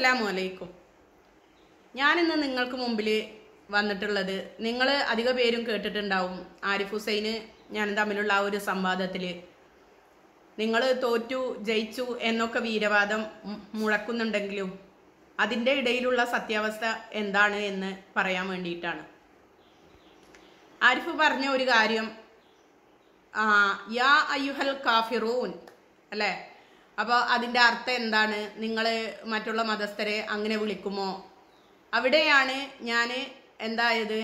അസ്സലാമു അലൈക്കും. ഞാനിന്ന് നിങ്ങൾക്ക് മുമ്പിൽ വന്നിട്ടുള്ളത്, നിങ്ങൾ അധിക പേരും കേട്ടിട്ടുണ്ടാവും, ആരിഫ് ഹുസൈന് ഞാനും തമ്മിലുള്ള ആ ഒരു സംവാദത്തിൽ നിങ്ങൾ തോറ്റു ജയിച്ചു എന്നൊക്കെ വീരവാദം മുഴക്കുന്നുണ്ടെങ്കിലും അതിൻ്റെ ഇടയിലുള്ള സത്യാവസ്ഥ എന്താണ് എന്ന് പറയാൻ വേണ്ടിയിട്ടാണ്. ആരിഫ് പറഞ്ഞ ഒരു കാര്യം, യാ അയ്യുഹൽ കാഫിറൂൻ അല്ലേ? അപ്പോൾ അതിൻ്റെ അർത്ഥം എന്താണ്? നിങ്ങൾ മറ്റുള്ള മതസ്ഥരെ അങ്ങനെ വിളിക്കുമോ? അവിടെയാണ് ഞാൻ എന്തായത്,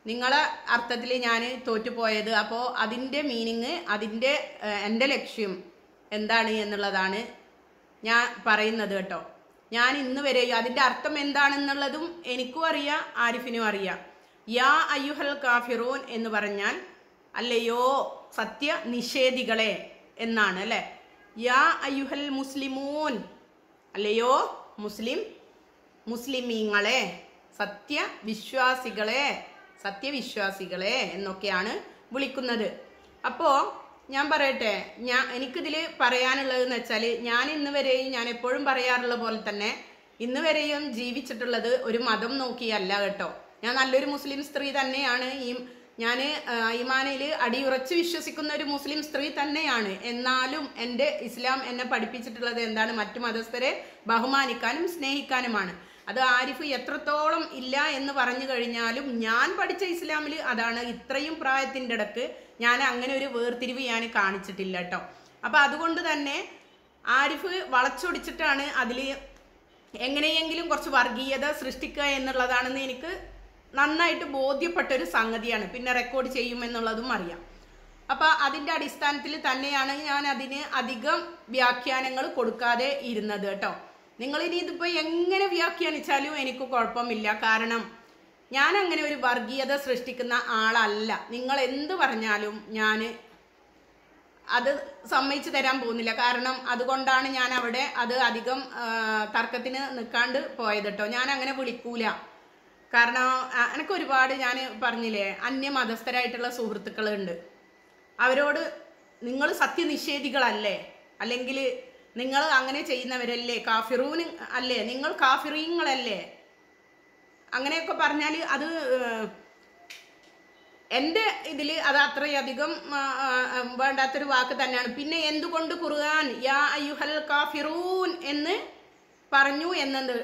നിങ്ങളെ അർത്ഥത്തിൽ ഞാൻ തോറ്റുപോയത്. അപ്പോൾ അതിൻ്റെ മീനിങ്, എൻ്റെ ലക്ഷ്യം എന്താണ് എന്നുള്ളതാണ് ഞാൻ പറയുന്നത് കേട്ടോ. ഞാൻ ഇന്ന് വരെ അതിൻ്റെ അർത്ഥം എന്താണെന്നുള്ളതും എനിക്കും അറിയാം, ആരിഫിനും അറിയാം. യാ അയ്യുഹൽ കാഫിറൂൻ എന്ന് പറഞ്ഞാൽ അല്ലയോ സത്യനിഷേധികളെ എന്നാണ് അല്ലേ? യാ അയ്യുഹൽ മുസ്ലിമൂൻ, അല്ലയോ മുസ്ലിമീങ്ങളെ, സത്യവിശ്വാസികളെ എന്നൊക്കെയാണ് വിളിക്കുന്നത്. അപ്പോൾ ഞാൻ പറയട്ടെ, എനിക്കിതിൽ പറയാനുള്ളതെന്ന് വെച്ചാൽ, ഞാൻ ഇന്ന് വരെയും, ഞാൻ എപ്പോഴും പറയാറുള്ള പോലെ തന്നെ ഇന്ന് വരെയും ജീവിച്ചിട്ടുള്ളത് ഒരു മതം നോക്കിയല്ല കേട്ടോ. ഞാൻ നല്ലൊരു മുസ്ലിം സ്ത്രീ തന്നെയാണ്. ഞാൻ ഈമാനിൽ അടിയുറച്ച് വിശ്വസിക്കുന്ന ഒരു മുസ്ലിം സ്ത്രീ തന്നെയാണ്. എന്നാലും എൻ്റെ ഇസ്ലാം എന്നെ പഠിപ്പിച്ചിട്ടുള്ളത് എന്താണ്? മറ്റു മതസ്ഥരെ ബഹുമാനിക്കാനും സ്നേഹിക്കാനുമാണ്. അത് ആരിഫ് എത്രത്തോളം ഇല്ല എന്ന് പറഞ്ഞു കഴിഞ്ഞാലും ഞാൻ പഠിച്ച ഇസ്ലാമിൽ അതാണ്. ഇത്രയും പ്രായത്തിൻ്റെ ഇടക്ക് ഞാൻ അങ്ങനെ ഒരു വേർതിരിവ് ഞാൻ കാണിച്ചിട്ടില്ല കേട്ടോ. അപ്പം അതുകൊണ്ട് തന്നെ ആരിഫ് വളച്ചൊടിച്ചിട്ടാണ് അതിൽ എങ്ങനെയെങ്കിലും കുറച്ച് വർഗീയത സൃഷ്ടിക്കുക എന്നുള്ളതാണെന്ന് എനിക്ക് നന്നായിട്ട് ബോധ്യപ്പെട്ടൊരു സംഗതിയാണ്. പിന്നെ റെക്കോർഡ് ചെയ്യുമെന്നുള്ളതും അറിയാം. അപ്പം അതിൻ്റെ അടിസ്ഥാനത്തിൽ തന്നെയാണ് ഞാൻ അതിന് അധികം വ്യാഖ്യാനങ്ങൾ കൊടുക്കാതെ ഇരുന്നത് കേട്ടോ. നിങ്ങളിനി ഇതിപ്പോൾ എങ്ങനെ വ്യാഖ്യാനിച്ചാലും എനിക്ക് കുഴപ്പമില്ല. കാരണം ഞാൻ അങ്ങനെ ഒരു വർഗീയത സൃഷ്ടിക്കുന്ന ആളല്ല. നിങ്ങൾ എന്ത് പറഞ്ഞാലും ഞാൻ അത് സമ്മതിച്ചു തരാൻ പോകുന്നില്ല. കാരണം അതുകൊണ്ടാണ് ഞാൻ അവിടെ അത് അധികം തർക്കത്തിന് നിൽക്കാണ്ട് പോയത് കേട്ടോ. ഞാൻ അങ്ങനെ വിളിക്കൂല. കാരണം എനിക്ക് ഒരുപാട്, ഞാൻ പറഞ്ഞില്ലേ, അന്യമതസ്ഥരായിട്ടുള്ള സുഹൃത്തുക്കളുണ്ട്. അവരോട് നിങ്ങൾ സത്യനിഷേധികളല്ലേ, അല്ലെങ്കിൽ നിങ്ങൾ അങ്ങനെ ചെയ്യുന്നവരല്ലേ, കാഫിറൂന് അല്ലേ, നിങ്ങൾ കാഫിറീങ്ങളല്ലേ, അങ്ങനെയൊക്കെ പറഞ്ഞാൽ അത് എൻ്റെ ഇതിൽ അത് അത്രയധികം വേണ്ടാത്തൊരു വാക്ക് തന്നെയാണ്. പിന്നെ എന്തുകൊണ്ട് ഖുർആൻ യാ അയ്യുഹൽ കാഫിറൂൻ എന്ന് പറഞ്ഞു എന്നത്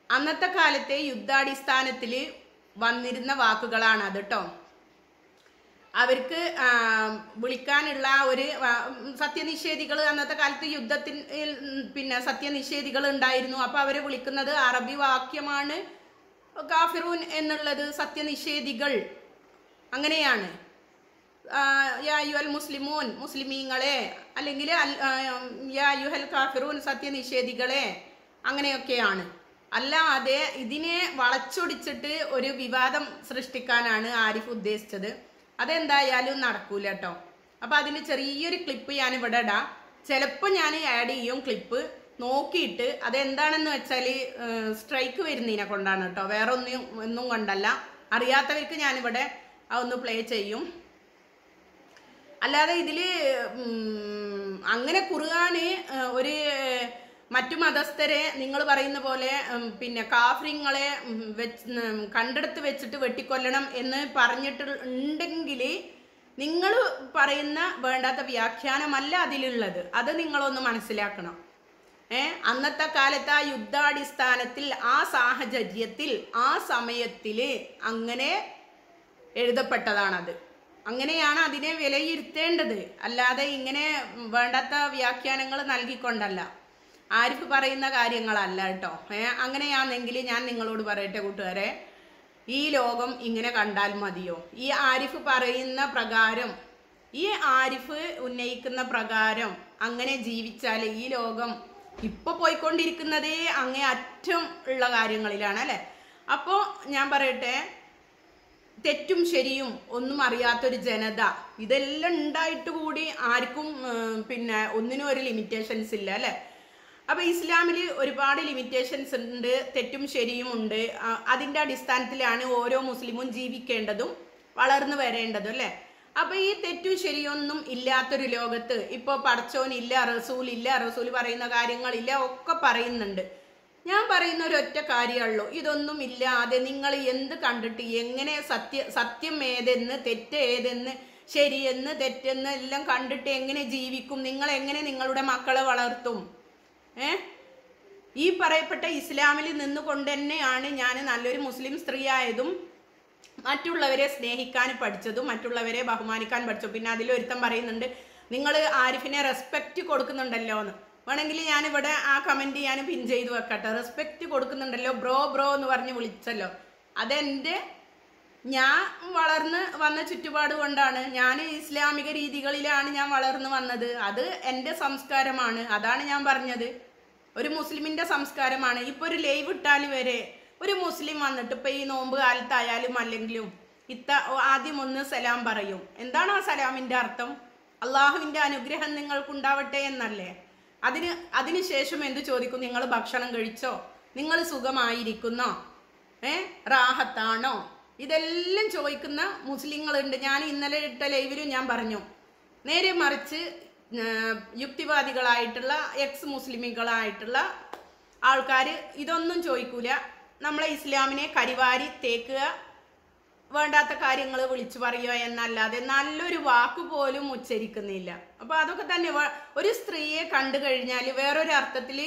അന്നത്തെ കാലത്തെ യുദ്ധാടിസ്ഥാനത്തിൽ വന്നിരുന്ന വാക്കുകളാണ് അത് കേട്ടോ. അവർക്ക് വിളിക്കാനുള്ള ഒരു സത്യനിഷേധികൾ അന്നത്തെ കാലത്ത് യുദ്ധത്തിൽ പിന്നെ സത്യനിഷേധികൾ ഉണ്ടായിരുന്നു. അപ്പോൾ അവരെ വിളിക്കുന്നത് അറബി വാക്യമാണ് കാഫിറൂൻ എന്നുള്ളത്, സത്യനിഷേധികൾ. അങ്ങനെയാണ്. യാ അയ്യുഹൽ മുസ്ലിമൂൻ, മുസ്ലിമീങ്ങളെ, അല്ലെങ്കിൽ യാ അയ്യുഹൽ കാഫിറൂൻ, സത്യനിഷേധികളെ, അങ്ങനെയൊക്കെയാണ്. അല്ലാതെ ഇതിനെ വളച്ചൊടിച്ചിട്ട് ഒരു വിവാദം സൃഷ്ടിക്കാനാണ് ആരിഫ് ഉദ്ദേശിച്ചത്. അതെന്തായാലും നടക്കൂല കേട്ടോ. അപ്പം അതിന് ചെറിയൊരു ക്ലിപ്പ് ഞാൻ ഇവിടെ ഇടാം. ചിലപ്പോൾ ഞാൻ ആഡ് ചെയ്യും ക്ലിപ്പ് നോക്കിയിട്ട്. അതെന്താണെന്ന് വെച്ചാൽ സ്ട്രൈക്ക് വരുന്നതിനെ കൊണ്ടാണ് കേട്ടോ, വേറെ ഒന്നും കൊണ്ടല്ല. അറിയാത്തവർക്ക് ഞാനിവിടെ അതൊന്ന് പ്ലേ ചെയ്യും. അല്ലാതെ ഇതിൽ അങ്ങനെ ഖുർആന് ഒരു മറ്റു മതസ്ഥരെ നിങ്ങൾ പറയുന്ന പോലെ പിന്നെ കാഫിറിങ്ങളെ കണ്ടെടുത്ത് വെച്ചിട്ട് വെട്ടിക്കൊല്ലണം എന്ന് പറഞ്ഞിട്ടുണ്ടെങ്കിൽ നിങ്ങൾ പറയുന്ന വേണ്ടാത്ത വ്യാഖ്യാനമല്ല അതിലുള്ളത്. അത് നിങ്ങളൊന്ന് മനസ്സിലാക്കണം. അന്നത്തെ കാലത്ത് ആ യുദ്ധാടിസ്ഥാനത്തിൽ, ആ സാഹചര്യത്തിൽ, ആ സമയത്തിൽ അങ്ങനെ എഴുതപ്പെട്ടതാണത്. അങ്ങനെയാണ് അതിനെ വിലയിരുത്തേണ്ടത്. അല്ലാതെ ഇങ്ങനെ വേണ്ടാത്ത വ്യാഖ്യാനങ്ങൾ നൽകിക്കൊണ്ടല്ല. ആരിഫ് പറയുന്ന കാര്യങ്ങളല്ല കേട്ടോ. അങ്ങനെയാണെങ്കിൽ ഞാൻ നിങ്ങളോട് പറയട്ടെ കൂട്ടുകാരെ, ഈ ലോകം ഇങ്ങനെ കണ്ടാൽ മതിയോ? ഈ ആരിഫ് പറയുന്ന പ്രകാരം, ഈ ആരിഫ് ഉന്നയിക്കുന്ന പ്രകാരം അങ്ങനെ ജീവിച്ചാൽ ഈ ലോകം ഇപ്പോൾ പോയിക്കൊണ്ടിരിക്കുന്നതേ അങ്ങേ അറ്റം ഉള്ള കാര്യങ്ങളിലാണ് അല്ലേ? അപ്പോൾ ഞാൻ പറയട്ടെ, തെറ്റും ശരിയും ഒന്നും അറിയാത്തൊരു ജനത, ഇതെല്ലാം ഉണ്ടായിട്ട് കൂടി ആർക്കും പിന്നെ ഒന്നിനും ഒരു ലിമിറ്റേഷൻസ് ഇല്ല അല്ലേ? അപ്പോൾ ഇസ്ലാമിൽ ഒരുപാട് ലിമിറ്റേഷൻസ് ഉണ്ട്, തെറ്റും ശരിയും ഉണ്ട്. അതിൻ്റെ അടിസ്ഥാനത്തിലാണ് ഓരോ മുസ്ലിമും ജീവിക്കേണ്ടതും വളർന്നു വരേണ്ടതും അല്ലേ? അപ്പൊ ഈ തെറ്റും ശരിയൊന്നും ഇല്ലാത്തൊരു ലോകത്ത് ഇപ്പൊ പടച്ചോനില്ല, റസൂലില്ല, റസൂൽ പറയുന്ന കാര്യങ്ങളില്ല, ഒക്കെ പറയുന്നുണ്ട്. ഞാൻ പറയുന്ന ഒരൊറ്റ കാര്യമുള്ളൂ, ഇതൊന്നും ഇല്ലാതെ നിങ്ങൾ എന്ത് കണ്ടിട്ട് എങ്ങനെ സത്യം ഏതെന്ന് തെറ്റ് ഏതെന്ന് ശരിയെന്ന് തെറ്റെന്ന് എല്ലാം കണ്ടിട്ട് എങ്ങനെ ജീവിക്കും? നിങ്ങൾ എങ്ങനെ നിങ്ങളുടെ മക്കളെ വളർത്തും? ഈ പറയപ്പെട്ട ഇസ്ലാമിൽ നിന്നുകൊണ്ട് തന്നെയാണ് ഞാൻ നല്ലൊരു മുസ്ലിം സ്ത്രീ ആയതും മറ്റുള്ളവരെ സ്നേഹിക്കാൻ പഠിച്ചതും മറ്റുള്ളവരെ ബഹുമാനിക്കാൻ പഠിച്ചതും. പിന്നെ അതിലൊരുത്തം പറയുന്നുണ്ട്, നിങ്ങൾ ആരിഫിനെ റെസ്പെക്റ്റ് കൊടുക്കുന്നുണ്ടല്ലോ എന്ന്. വേണമെങ്കിൽ ഞാനിവിടെ ആ കമൻറ്റ് ഞാൻ പിൻ ചെയ്ത് വെക്കട്ടെ. റെസ്പെക്റ്റ് കൊടുക്കുന്നുണ്ടല്ലോ, ബ്രോ എന്ന് പറഞ്ഞ് വിളിച്ചല്ലോ. അതെൻ്റെ ഞാൻ വളർന്ന് വന്ന ചുറ്റുപാട് കൊണ്ടാണ്. ഞാൻ ഇസ്ലാമിക രീതികളിലാണ് ഞാൻ വളർന്നു വന്നത്. അത് എൻ്റെ സംസ്കാരമാണ്. അതാണ് ഞാൻ പറഞ്ഞത്, ഒരു മുസ്ലിമിൻ്റെ സംസ്കാരമാണ്. ഇപ്പോൾ ഒരു ലൈവ് ഇട്ടാൽ വരെ ഒരു മുസ്ലിം വന്നിട്ട് ഇപ്പം ഈ നോമ്പ് കാലത്തായാലും അല്ലെങ്കിലും ആദ്യം ഒന്ന് സലാം പറയും. എന്താണ് ആ സലാമിൻ്റെ അർത്ഥം? അള്ളാഹുവിൻ്റെ അനുഗ്രഹം നിങ്ങൾക്കുണ്ടാവട്ടെ എന്നല്ലേ. അതിനുശേഷം എന്ത് ചോദിക്കും? നിങ്ങൾ ഭക്ഷണം കഴിച്ചോ? നിങ്ങൾ സുഖമായിരിക്കുന്നോ? റാഹത്താണോ? ഇതെല്ലാം ചോദിക്കുന്ന മുസ്ലിങ്ങളുണ്ട്. ഞാൻ ഇന്നലെ ഇട്ട ലൈവിലും ഞാൻ പറഞ്ഞു. നേരെ മറിച്ച് യുക്തിവാദികളായിട്ടുള്ള എക്സ് മുസ്ലിമുകളായിട്ടുള്ള ആൾക്കാർ ഇതൊന്നും ചോദിക്കൂല. നമ്മളെ ഇസ്ലാമിനെ കരിവാരി തേക്കുക, വേണ്ടാത്ത കാര്യങ്ങൾ വിളിച്ചു പറയുക എന്നല്ലാതെ നല്ലൊരു വാക്ക് പോലും ഉച്ചരിക്കുന്നില്ല. അപ്പോൾ അതൊക്കെ തന്നെ ഒരു സ്ത്രീയെ കണ്ടു കഴിഞ്ഞാൽ വേറൊരു അർത്ഥത്തിൽ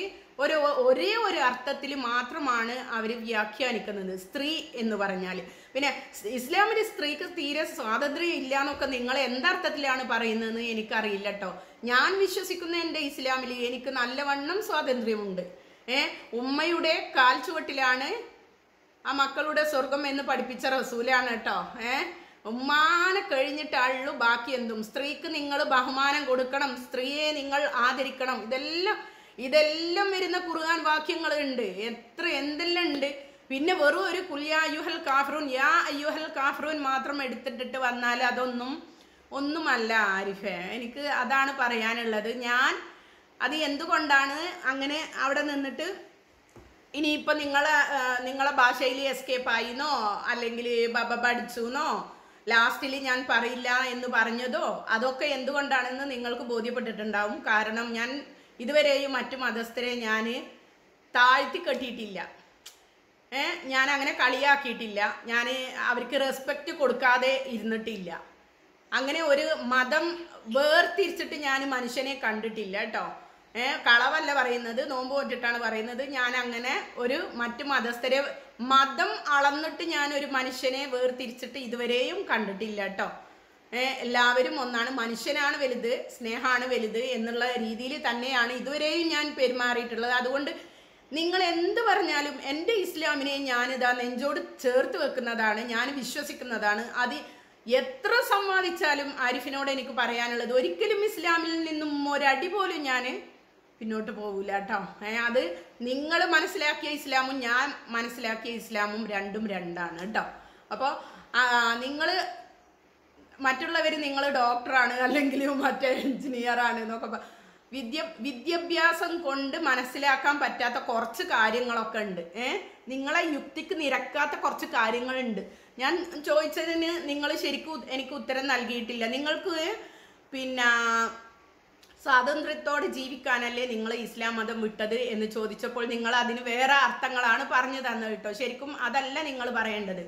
ഒരേ ഒരു അർത്ഥത്തിൽ മാത്രമാണ് അവർ വ്യാഖ്യാനിക്കുന്നത്, സ്ത്രീ എന്ന് പറഞ്ഞാൽ. പിന്നെ ഇസ്ലാമിൽ സ്ത്രീക്ക് തീരെ സ്വാതന്ത്ര്യം ഇല്ല എന്നൊക്കെ നിങ്ങൾ എന്തർത്ഥത്തിലാണ് പറയുന്നതെന്ന് എനിക്കറിയില്ല കേട്ടോ. ഞാൻ വിശ്വസിക്കുന്ന എൻ്റെ ഇസ്ലാമിൽ എനിക്ക് നല്ലവണ്ണം സ്വാതന്ത്ര്യമുണ്ട്. ഉമ്മയുടെ കാൽ ചുവട്ടിലാണ് ആ മക്കളുടെ സ്വർഗം എന്ന് പഠിപ്പിച്ച റസൂലാണ് കേട്ടോ. ഉമ്മാനെ കഴിഞ്ഞിട്ടുള്ളൂ ബാക്കി എന്തും. സ്ത്രീക്ക് നിങ്ങൾ ബഹുമാനം കൊടുക്കണം, സ്ത്രീയെ നിങ്ങൾ ആദരിക്കണം. ഇതെല്ലാം വരുന്ന ഖുർആൻ വാക്യങ്ങളുണ്ട്. എന്തെല്ലാം ഉണ്ട്. പിന്നെ വെറും ഒരു കുൽയാ അയ്യുഹൽ കാഫിറൂൻ, യാ അയ്യുഹൽ കാഫിറൂൻ മാത്രം എടുത്തിട്ടിട്ട് വന്നാൽ ഒന്നുമല്ല ആരിഫേ. എനിക്ക് അതാണ് പറയാനുള്ളത്. അത് എന്തുകൊണ്ടാണ് അങ്ങനെ അവിടെ നിന്നിട്ട് ഇനിയിപ്പോൾ നിങ്ങളെ ഭാഷയിൽ എസ്കേപ്പ് ആയിന്നോ അല്ലെങ്കിൽ പഠിച്ചുന്നോ ലാസ്റ്റിൽ ഞാൻ പറയില്ല എന്ന് പറഞ്ഞതോ അതൊക്കെ എന്തുകൊണ്ടാണെന്ന് നിങ്ങൾക്ക് ബോധ്യപ്പെട്ടിട്ടുണ്ടാവും. കാരണം ഞാൻ ഇതുവരെയും മറ്റു മതസ്ഥരെ ഞാൻ താഴ്ത്തി കെട്ടിയിട്ടില്ല. ഞാൻ അങ്ങനെ കളിയാക്കിയിട്ടില്ല. ഞാൻ അവർക്ക് റെസ്പെക്റ്റ് കൊടുക്കാതെ ഇരുന്നിട്ടില്ല. അങ്ങനെ ഒരു മതം വേർതിരിച്ചിട്ട് ഞാൻ മനുഷ്യനെ കണ്ടിട്ടില്ല കേട്ടോ. കളവല്ല പറയുന്നത്, നോമ്പ് തൊട്ടിട്ടാണ് പറയുന്നത്. ഞാൻ അങ്ങനെ ഒരു മറ്റു മതസ്ഥരെ മതം അളന്നിട്ട് ഞാൻ ഒരു മനുഷ്യനെ വേർതിരിച്ചിട്ട് ഇതുവരെയും കണ്ടിട്ടില്ല കേട്ടോ. എല്ലാവരും ഒന്നാണ്, മനുഷ്യനാണ് വലുത്, സ്നേഹമാണ് വലുത് എന്നുള്ള രീതിയിൽ തന്നെയാണ് ഇതുവരെയും ഞാൻ പെരുമാറിയിട്ടുള്ളത്. അതുകൊണ്ട് നിങ്ങൾ എന്ത് പറഞ്ഞാലും എൻ്റെ ഇസ്ലാമിനെ ഞാനിതാ നെഞ്ചോട് ചേർത്ത് വെക്കുന്നതാണ്, ഞാൻ വിശ്വസിക്കുന്നതാണ്. അത് എത്ര സമ്മതിച്ചാലും ആരിഫിനോട് എനിക്ക് പറയാനുള്ളത്, ഒരിക്കലും ഇസ്ലാമിൽ നിന്നും ഒരടി പോലും ഞാൻ പിന്നോട്ട് പോകില്ല കേട്ടോ. അത് നിങ്ങൾ മനസ്സിലാക്കിയ ഇസ്ലാമും ഞാൻ മനസ്സിലാക്കിയ ഇസ്ലാമും രണ്ടും രണ്ടാണ് കേട്ടോ. അപ്പോൾ നിങ്ങൾ മറ്റുള്ളവർ നിങ്ങൾ ഡോക്ടറാണ് അല്ലെങ്കിൽ മറ്റേ എഞ്ചിനീയറാണ് എന്നൊക്കെ വിദ്യാഭ്യാസം കൊണ്ട് മനസ്സിലാക്കാൻ പറ്റാത്ത കുറച്ച് കാര്യങ്ങളൊക്കെ ഉണ്ട്. നിങ്ങളെ യുക്തിക്ക് നിരക്കാത്ത കുറച്ച് കാര്യങ്ങളുണ്ട്. ഞാൻ ചോദിച്ചതിന് നിങ്ങൾ ശരിക്കും എനിക്ക് ഉത്തരം നൽകിയിട്ടില്ല. നിങ്ങൾക്ക് പിന്നെ സ്വാതന്ത്ര്യത്തോടെ ജീവിക്കാനല്ലേ നിങ്ങൾ ഇസ്ലാം മതം വിട്ടത് എന്ന് ചോദിച്ചപ്പോൾ നിങ്ങൾ അതിന് വേറെ അർത്ഥങ്ങളാണ് പറഞ്ഞു തന്നത് കേട്ടോ. ശരിക്കും അതല്ല നിങ്ങൾ പറയേണ്ടത്.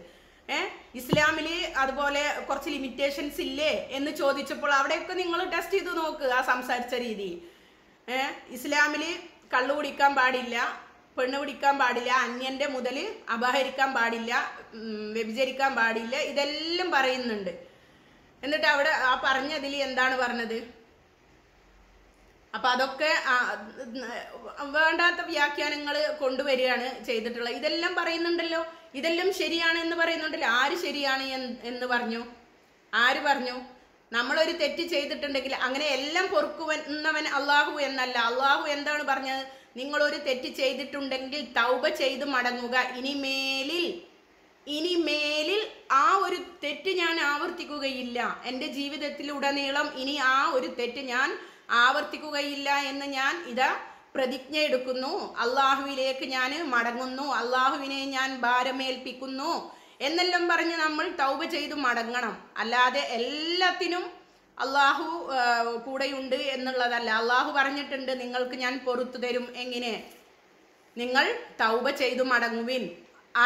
ഇസ്ലാമിൽ അതുപോലെ കുറച്ച് ലിമിറ്റേഷൻസ് ഇല്ലേ എന്ന് ചോദിച്ചപ്പോൾ അവിടെയൊക്കെ നിങ്ങൾ ടെസ്റ്റ് ചെയ്ത് നോക്കുക ആ സംസാരിച്ച രീതി. ഇസ്ലാമിൽ കള്ളു കുടിക്കാൻ പാടില്ല, പെണ്ണ് പിടിക്കാൻ പാടില്ല, അന്യന്റെ മുതൽ അപഹരിക്കാൻ പാടില്ല, വ്യഭിചരിക്കാൻ പാടില്ല, ഇതെല്ലാം പറയുന്നുണ്ട്. എന്നിട്ട് അവിടെ ആ പറഞ്ഞതിൽ എന്താണ് പറഞ്ഞത്? അപ്പൊ അതൊക്കെ വേണ്ടാത്ത വ്യാഖ്യാനങ്ങൾ കൊണ്ടുവരികയാണ് ചെയ്തിട്ടുള്ളത്. ഇതെല്ലാം പറയുന്നുണ്ടല്ലോ, ഇതെല്ലാം ശരിയാണ് എന്ന് പറയുന്നുണ്ടല്ലോ. ആര് ശരിയാണ് എന്ന് പറഞ്ഞു? ആര് പറഞ്ഞു? നമ്മളൊരു തെറ്റ് ചെയ്തിട്ടുണ്ടെങ്കിൽ അങ്ങനെ എല്ലാം പൊറുക്കുന്നവൻ അള്ളാഹു എന്നല്ല. അള്ളാഹു എന്താണ് പറഞ്ഞത്? നിങ്ങളൊരു തെറ്റ് ചെയ്തിട്ടുണ്ടെങ്കിൽ തൗബ ചെയ്ത് മടങ്ങുക. ഇനി മേലിൽ ആ ഒരു തെറ്റ് ഞാൻ ആവർത്തിക്കുകയില്ല. എൻ്റെ ജീവിതത്തിലുടനീളം ഇനി ആ ഒരു തെറ്റ് ഞാൻ ആവർത്തിക്കുകയില്ല എന്ന് ഞാൻ ഇതാ പ്രതിജ്ഞ എടുക്കുന്നു. അള്ളാഹുവിലേക്ക് ഞാൻ മടങ്ങുന്നു, അള്ളാഹുവിനെ ഞാൻ ഭാരമേൽപ്പിക്കുന്നു എന്നെല്ലാം പറഞ്ഞ് നമ്മൾ തൗബ ചെയ്തു മടങ്ങണം. അല്ലാതെ എല്ലാത്തിനും അള്ളാഹു കൂടെയുണ്ട് എന്നുള്ളതല്ല. അള്ളാഹു പറഞ്ഞിട്ടുണ്ട് നിങ്ങൾക്ക് ഞാൻ പൊറത്തു തരും. എങ്ങനെ? നിങ്ങൾ തൗബ ചെയ്തു മടങ്ങുവിൻ.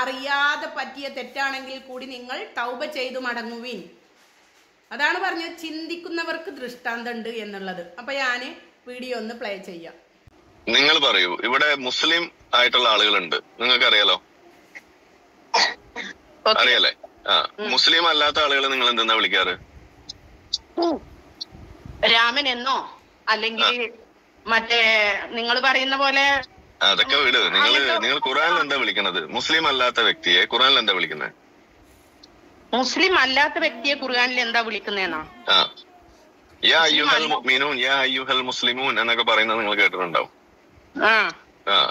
അറിയാതെ പറ്റിയ തെറ്റാണെങ്കിൽ കൂടി നിങ്ങൾ തൗബ ചെയ്തു മടങ്ങുവിൻ. അതാണ് പറഞ്ഞത് ചിന്തിക്കുന്നവർക്ക് ദൃഷ്ടാന്തമുണ്ട് എന്നുള്ളത്. അപ്പൊ ഞാൻ വീഡിയോ ഒന്ന് പ്ലേ ചെയ്യാം. നിങ്ങൾ പറയൂ, ഇവിടെ മുസ്ലിം ആയിട്ടുള്ള ആളുകളുണ്ട്, നിങ്ങൾക്ക് അറിയാലോ? അറിയാലേ? മുസ്ലിം അല്ലാത്ത ആളുകളെ നിങ്ങൾ എന്തെന്നാ വിളിക്കാറ്? രാമൻ എന്നോ അല്ലെങ്കിൽ മറ്റേ നിങ്ങൾ പറയുന്ന പോലെ അതൊക്കെ വിട്. നിങ്ങൾ ഖുറാനിൽ എന്താ വിളിക്കുന്നത്? മുസ്ലിം അല്ലാത്ത വ്യക്തിയെ ഖുറാനിൽ എന്താ വിളിക്കുന്നത്? മുസ്ലിം അല്ലാത്ത വ്യക്തിയെ ഖുർആനിൽ എന്താ വിളിക്കുന്നേന്നാ? യാ അയ്യുഹൽ മുഅ്മിനൂൻ, യാ അയ്യുഹൽ മുസ്ലിമൂൻ എന്നൊക്കെ പറയുന്നത് നിങ്ങൾ കേട്ടിട്ടുണ്ടാവും.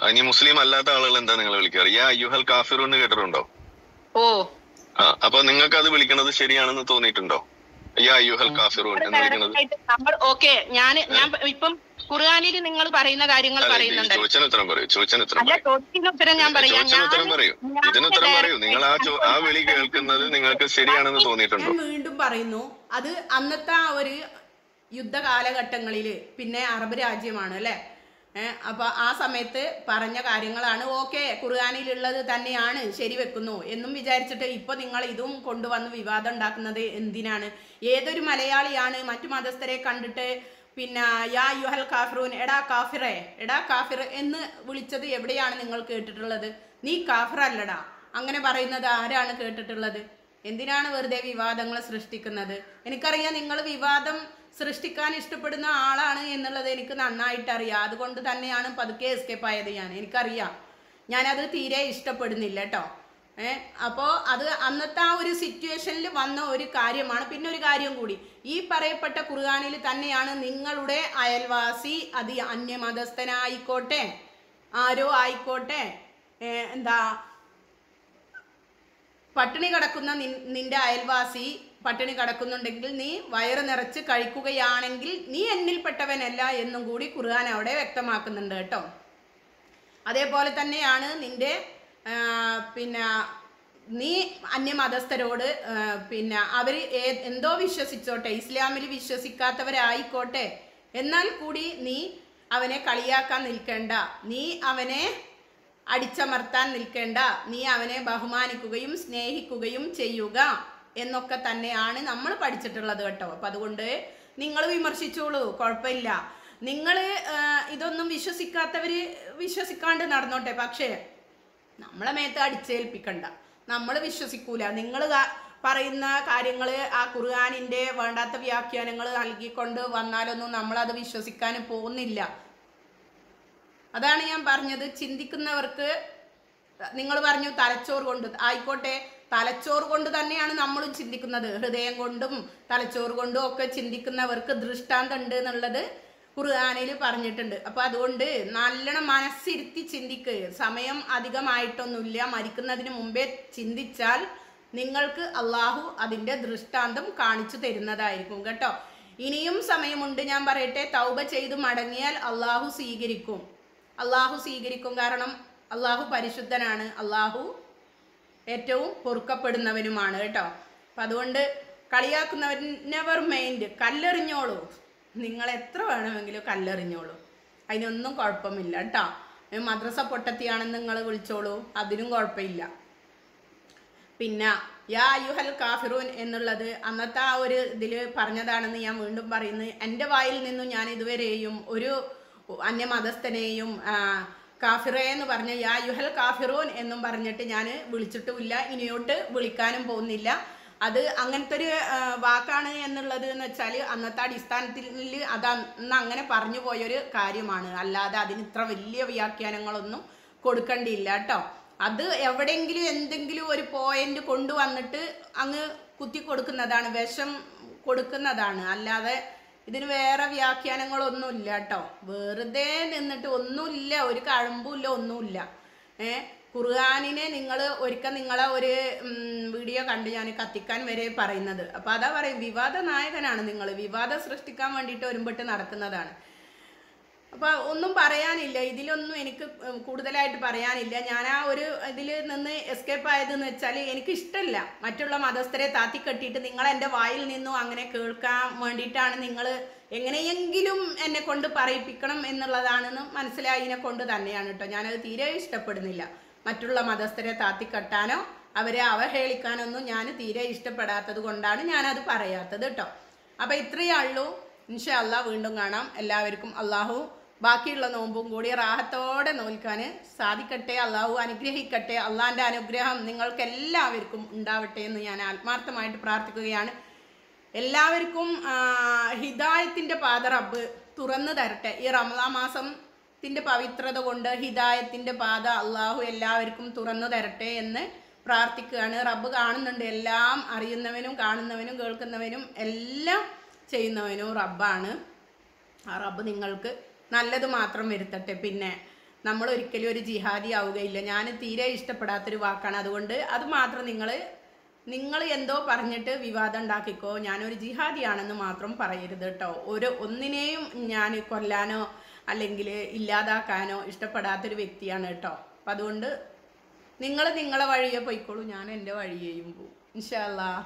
ഇനി മുസ്ലിം അല്ലാത്ത ആളുകൾ എന്താ നിങ്ങൾ വിളിക്കാറ്? യാ അയ്യുഹൽ കാഫിറൂൻ കേട്ടിട്ടുണ്ടോ? അപ്പൊ നിങ്ങൾക്ക് അത് വിളിക്കുന്നത് ശരിയാണെന്ന് തോന്നിയിട്ടുണ്ടോ? യാ അയ്യുഹൽ കാഫിറൂൻ എന്ന് വിളിക്കുന്നത്? ഓക്കെ, ഞാൻ ഇപ്പം ഖുർആനിൽ നിങ്ങൾ പറയുന്ന കാര്യങ്ങൾ പറയുന്നുണ്ട്. ചോദിച്ചതിനുത്തരം ഞാൻ പറയാം. ഇതിനുത്തരം പറയൂ. നിങ്ങൾ ആ വിളി കേൾക്കുന്നത് നിങ്ങൾക്ക് ശരിയാണെന്ന് തോന്നിയിട്ടുണ്ടോ? ഞാൻ വീണ്ടും പറയുന്നു, അത് അന്നത്തെ ആ ഒരു യുദ്ധ കാലഘട്ടങ്ങളില്, പിന്നെ അറബ് രാജ്യമാണ് അല്ലെ, അപ്പൊ ആ സമയത്ത് പറഞ്ഞ കാര്യങ്ങളാണ്. ഓക്കെ, ഖുർആനിലുള്ളത് തന്നെയാണ്, ശരിവെക്കുന്നു എന്നും വിചാരിച്ചിട്ട് ഇപ്പൊ നിങ്ങൾ ഇതും കൊണ്ടുവന്ന് വിവാദം ഉണ്ടാക്കുന്നത് എന്തിനാണ്? ഏതൊരു മലയാളിയാണ് മറ്റു മതസ്ഥരെ കണ്ടിട്ട് പിന്നെ യാ യുഹൽ കാഫിറൂൻ, എടാ കാഫിറെ, എടാ കാഫിർ എന്ന് വിളിച്ചത് എവിടെയാണ് നിങ്ങൾ കേട്ടിട്ടുള്ളത്? നീ കാഫിർ അല്ലടാ അങ്ങനെ പറയുന്നത് ആരാണ് കേട്ടിട്ടുള്ളത്? എന്തിനാണ് വെറുതെ വിവാദങ്ങൾ സൃഷ്ടിക്കുന്നത്? എനിക്കറിയാം നിങ്ങൾ വിവാദം സൃഷ്ടിക്കാൻ ഇഷ്ടപ്പെടുന്ന ആളാണ് എന്നുള്ളത് എനിക്ക് നന്നായിട്ട് അറിയാം. അതുകൊണ്ട് തന്നെയാണ് പതുക്കെ എസ്കേപ്പ് ആയത്. എനിക്കറിയാം, ഞാനത് തീരെ ഇഷ്ടപ്പെടുന്നില്ല കേട്ടോ. അപ്പോൾ അത് അന്നത്തെ ആ ഒരു സിറ്റുവേഷനിൽ വന്ന ഒരു കാര്യമാണ്. പിന്നെ ഒരു കാര്യം കൂടി, ഈ പറയപ്പെട്ട ഖുർആനിൽ തന്നെയാണ് നിങ്ങളുടെ അയൽവാസി, അത് അന്യമതസ്ഥനായിക്കോട്ടെ ആരോ ആയിക്കോട്ടെ, എന്താ പട്ടിണി കിടക്കുന്ന നിന്റെ അയൽവാസി പട്ടിണി കിടക്കുന്നുണ്ടെങ്കിൽ നീ വയറ് നിറച്ച് കഴിക്കുകയാണെങ്കിൽ നീ എന്നിൽപ്പെട്ടവനല്ല എന്നും കൂടി ഖുർആൻ അവിടെ വ്യക്തമാക്കുന്നുണ്ട് കേട്ടോ. അതേപോലെ തന്നെയാണ് നിന്റെ പിന്നെ നീ അന്യമതസ്ഥരോട് പിന്നെ അവർ എന്തോ വിശ്വസിച്ചോട്ടെ, ഇസ്ലാമിൽ വിശ്വസിക്കാത്തവരായിക്കോട്ടെ, എന്നാൽ കൂടി നീ അവനെ കളിയാക്കാൻ നിൽക്കേണ്ട, നീ അവനെ അടിച്ചമർത്താൻ നിൽക്കേണ്ട, നീ അവനെ ബഹുമാനിക്കുകയും സ്നേഹിക്കുകയും ചെയ്യുക എന്നൊക്കെ തന്നെയാണ് നമ്മൾ പഠിച്ചിട്ടുള്ളത് കേട്ടോ. അപ്പം അതുകൊണ്ട് നിങ്ങൾ വിമർശിച്ചോളൂ, കുഴപ്പമില്ല. നിങ്ങൾ ഇതൊന്നും വിശ്വസിക്കാത്തവര് വിശ്വസിക്കാണ്ട് നടന്നോട്ടെ, പക്ഷേ നമ്മളെ മേത്ത് അടിച്ചേൽപ്പിക്കണ്ട. നമ്മൾ വിശ്വസിക്കൂല. നിങ്ങൾ പറയുന്ന കാര്യങ്ങൾ ആ ഖുർആനിൻ്റെ വേണ്ടാത്ത വ്യാഖ്യാനങ്ങൾ നൽകിക്കൊണ്ട് വന്നാലൊന്നും നമ്മളത് വിശ്വസിക്കാൻ പോകുന്നില്ല. അതാണ് ഞാൻ പറഞ്ഞത്. ചിന്തിക്കുന്നവർക്ക്, നിങ്ങൾ പറഞ്ഞു തലച്ചോറ് കൊണ്ട്, ആയിക്കോട്ടെ, തലച്ചോറ് കൊണ്ട് തന്നെയാണ് നമ്മളും ചിന്തിക്കുന്നത്. ഹൃദയം കൊണ്ടും തലച്ചോറ് കൊണ്ടും ഒക്കെ ചിന്തിക്കുന്നവർക്ക് ദൃഷ്ടാന്തം ഉണ്ട് എന്നുള്ളത് ഖുർആനിൽ പറഞ്ഞിട്ടുണ്ട്. അപ്പൊ അതുകൊണ്ട് നല്ലോണം മനസ്സിരുത്തി ചിന്തിക്ക്. സമയം അധികമായിട്ടൊന്നുമില്ല, മരിക്കുന്നതിന് മുമ്പേ ചിന്തിച്ചാൽ നിങ്ങൾക്ക് അള്ളാഹു അതിൻ്റെ ദൃഷ്ടാന്തം കാണിച്ചു തരുന്നതായിരിക്കും കേട്ടോ. ഇനിയും സമയമുണ്ട്. ഞാൻ പറയട്ടെ, തൗബ ചെയ്തു മടങ്ങിയാൽ അള്ളാഹു സ്വീകരിക്കും. അള്ളാഹു സ്വീകരിക്കും. കാരണം അള്ളാഹു പരിശുദ്ധനാണ്, അള്ളാഹു ഏറ്റവും പൊറുക്കപ്പെടുന്നവനുമാണ് കേട്ടോ. അപ്പം അതുകൊണ്ട് കളിയാക്കുന്നവർ നെവർ മൈൻഡ്, കല്ലെറിഞ്ഞോളൂ. നിങ്ങൾ എത്ര വേണമെങ്കിലും കല്ലെറിഞ്ഞോളൂ, അതിനൊന്നും കുഴപ്പമില്ല കേട്ടോ. മദ്രസ പൊട്ടത്തിയാണെന്ന് നിങ്ങൾ വിളിച്ചോളൂ, അതിനും കുഴപ്പമില്ല. പിന്നെ യാ അയ്യുഹൽ കാഫിറൂൻ എന്നുള്ളത് അന്നത്തെ ആ ഒരു ഇതിൽ പറഞ്ഞതാണെന്ന് ഞാൻ വീണ്ടും പറയുന്നു. എൻ്റെ വായിൽ നിന്നും ഞാൻ ഇതുവരെയും ഒരു അന്യമതസ്ഥനെയും കാഫിറേ എന്ന് പറഞ്ഞ യാ യുഹൽ കാഫിറൂൻ എന്നും പറഞ്ഞിട്ട് ഞാൻ വിളിച്ചിട്ടുമില്ല, ഇനിയോട്ട് വിളിക്കാനും പോകുന്നില്ല. അത് അങ്ങനത്തെ ഒരു വാക്കാണ് എന്നുള്ളത് എന്ന് വെച്ചാൽ അന്നത്തെ അടിസ്ഥാനത്തിൽ അത് അന്ന് അങ്ങനെ പറഞ്ഞു പോയൊരു കാര്യമാണ്. അല്ലാതെ അതിന് ഇത്ര വലിയ വ്യാഖ്യാനങ്ങളൊന്നും കൊടുക്കേണ്ടിയില്ല കേട്ടോ. അത് എവിടെയെങ്കിലും എന്തെങ്കിലും ഒരു പോയിന്റ് കൊണ്ടുവന്നിട്ട് അങ്ങ് കുത്തി കൊടുക്കുന്നതാണ്, വിഷം കൊടുക്കുന്നതാണ്. അല്ലാതെ ഇതിന് വേറെ വ്യാഖ്യാനങ്ങളൊന്നുമില്ല കേട്ടോ. വെറുതെ നിന്നിട്ട് ഒന്നുമില്ല, ഒരു കഴമ്പുമില്ല, ഒന്നുമില്ല. ഖുർആനിനെ നിങ്ങൾ ഒരിക്കൽ നിങ്ങളെ ഒരു വീഡിയോ കണ്ട് ഞാൻ കത്തിക്കാൻ വരെ പറയുന്നത്. അപ്പം അതാ പറയും, വിവാദ നായകനാണ് നിങ്ങൾ, വിവാദം സൃഷ്ടിക്കാൻ വേണ്ടിയിട്ട് ഒരുമ്പെട്ട് നടക്കുന്നതാണ്. അപ്പോൾ ഒന്നും പറയാനില്ല, ഇതിലൊന്നും എനിക്ക് കൂടുതലായിട്ട് പറയാനില്ല. ഞാൻ ആ ഒരു ഇതിൽ നിന്ന് എസ്കേപ്പ് ആയതെന്ന് വെച്ചാൽ എനിക്ക് ഇഷ്ടമല്ല മറ്റുള്ള മതസ്ഥരെ താത്തിക്കെട്ടിയിട്ട് നിങ്ങൾ എൻ്റെ വായിൽ നിന്നും അങ്ങനെ കേൾക്കാൻ വേണ്ടിയിട്ടാണ് നിങ്ങൾ എങ്ങനെയെങ്കിലും എന്നെ കൊണ്ട് പറയിപ്പിക്കണം എന്നുള്ളതാണെന്ന് മനസ്സിലായതിനെ കൊണ്ട് തന്നെയാണ് കേട്ടോ. ഞാനത് തീരെ ഇഷ്ടപ്പെടുന്നില്ല. മറ്റുള്ള മതസ്ഥരെ താത്തിക്കെട്ടാനോ അവരെ അവഹേളിക്കാനൊന്നും ഞാൻ തീരെ ഇഷ്ടപ്പെടാത്തത് കൊണ്ടാണ് ഞാനത് പറയാത്തത് കേട്ടോ. അപ്പോൾ ഇത്രയേ ഉള്ളൂ. ഇൻഷാ അല്ലാഹ് വീണ്ടും കാണാം. എല്ലാവർക്കും അള്ളാഹു ബാക്കിയുള്ള നോമ്പും കൂടി റാഹത്തോടെ നോൽക്കാൻ സാധിക്കട്ടെ. അള്ളാഹു അനുഗ്രഹിക്കട്ടെ. അള്ളാഹിൻ്റെ അനുഗ്രഹം നിങ്ങൾക്ക് എല്ലാവർക്കും ഉണ്ടാവട്ടെ എന്ന് ഞാൻ ആത്മാർത്ഥമായിട്ട് പ്രാർത്ഥിക്കുകയാണ്. എല്ലാവർക്കും ഹിദായത്തിൻ്റെ പാത റബ്ബ് തുറന്നു തരട്ടെ. ഈ റമദാൻ മാസത്തിൻ്റെ പവിത്രത കൊണ്ട് ഹിദായത്തിൻ്റെ പാത അള്ളാഹു എല്ലാവർക്കും തുറന്നു തരട്ടെ എന്ന് പ്രാർത്ഥിക്കുകയാണ്. റബ്ബ് കാണുന്നുണ്ട്. എല്ലാം അറിയുന്നവനും കാണുന്നവനും കേൾക്കുന്നവനും എല്ലാം ചെയ്യുന്നവനും റബ്ബാണ്. ആ റബ്ബ് നിങ്ങൾക്ക് നല്ലത് മാത്രം വരുത്തട്ടെ. പിന്നെ നമ്മൾ ഒരിക്കലും ഒരു ജിഹാദി ആവുകയില്ല. ഞാൻ തീരെ ഇഷ്ടപ്പെടാത്തൊരു വാക്കാണ്. അതുകൊണ്ട് അത് മാത്രം നിങ്ങൾ എന്തോ പറഞ്ഞിട്ട് വിവാദം ഉണ്ടാക്കിക്കോ, ഞാനൊരു ജിഹാദിയാണെന്ന് മാത്രം പറയരുത് കേട്ടോ. ഒന്നിനെയും ഞാൻ കൊല്ലാനോ അല്ലെങ്കിൽ ഇല്ലാതാക്കാനോ ഇഷ്ടപ്പെടാത്തൊരു വ്യക്തിയാണ് കേട്ടോ. അപ്പം അതുകൊണ്ട് നിങ്ങൾ നിങ്ങളെ വഴിയെ പോയിക്കോളൂ, ഞാൻ എൻ്റെ വഴിയേയും പോവും ഇൻഷാ അല്ലാഹ്.